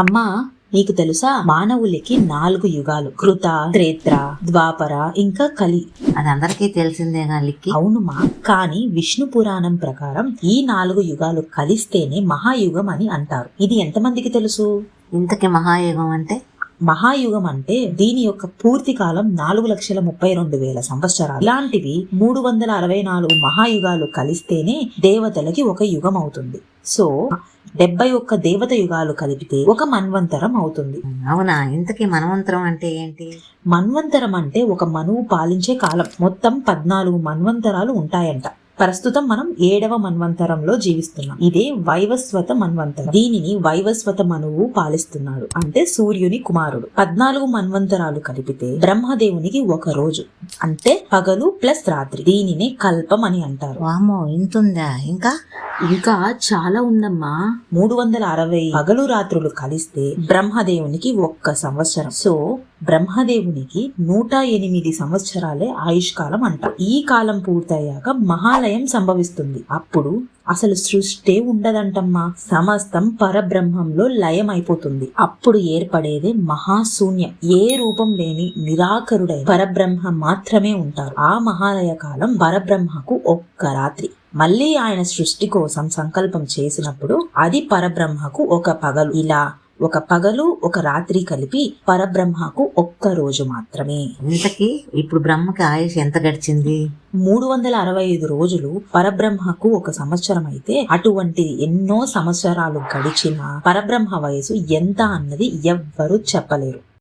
అమ్మా, నీకు తెలుసా మానవులకి 4 యుగాలు, కృత, త్రేత్ర, ద్వాపర, ఇంకా కలి. అది అందరికీ తెలిసిందేగా లిక్కి. అవునుమా, కానీ విష్ణు పురాణం ప్రకారం ఈ 4 యుగాలు కలిస్తేనే మహాయుగం అని అంటారు. ఇది ఎంతమందికి తెలుసు? ఇంతకి మహాయుగం అంటే? మహాయుగం అంటే దీని యొక్క పూర్తి కాలం 4,32,000 సంవత్సరాలు. ఇలాంటివి 364 మహాయుగాలు కలిస్తేనే దేవతలకి ఒక యుగం అవుతుంది. సో 71 దేవత యుగాలు కలిపితే ఒక మన్వంతరం అవుతుంది. అవునా? ఇంతకీ మన్వంతరం అంటే ఏంటి? మన్వంతరం అంటే ఒక మనువు పాలించే కాలం. మొత్తం 14 మన్వంతరాలు ఉంటాయంట. ప్రస్తుతం మనం 7వ మన్వంతరంలో జీవిస్తున్నాం. ఇదే వైవస్వత మన్వంతరం. దీనిని వైవస్వత మనువు పాలిస్తున్నాడు, అంటే సూర్యుని కుమారుడు. 14 మన్వంతరాలు కలిపితే బ్రహ్మదేవునికి ఒక రోజు, అంటే పగలు ప్లస్ రాత్రి. దీనినే కల్పం అని అంటారు. వామో, ఇంతుందా? ఇంకా చాలా ఉందమ్మా. 360 పగలు రాత్రులు కలిస్తే బ్రహ్మదేవునికి 1 సంవత్సరం. సో బ్రహ్మదేవునికి 108 సంవత్సరాలే ఆయుష్కాలం అంట. ఈ కాలం పూర్తయ్యాక మహాలయం సంభవిస్తుంది. అప్పుడు అసలు సృష్టి ఉండదంటమ్మా. సమస్తం పరబ్రహ్మంలో లయం అయిపోతుంది. అప్పుడు ఏర్పడేదే మహాశూన్యం. ఏ రూపం లేని నిరాకరుడై పరబ్రహ్మ మాత్రమే ఉంటారు. ఆ మహాలయ కాలం పరబ్రహ్మకు 1 రాత్రి. మళ్ళీ ఆయన సృష్టి కోసం సంకల్పం చేసినప్పుడు అది పరబ్రహ్మకు 1 పగలు. ఇలా 1 పగలు 1 రాత్రి కలిపి పరబ్రహ్మకు 1 రోజు మాత్రమే. ఇంతకీ ఇప్పుడు బ్రహ్మకి ఆయుష్ ఎంత గడిచింది? 365 రోజులు పరబ్రహ్మకు 1 సంవత్సరం అయితే, అటువంటి ఎన్నో సంవత్సరాలు గడిచిన పరబ్రహ్మ వయసు ఎంత అన్నది ఎవ్వరూ చెప్పలేరు.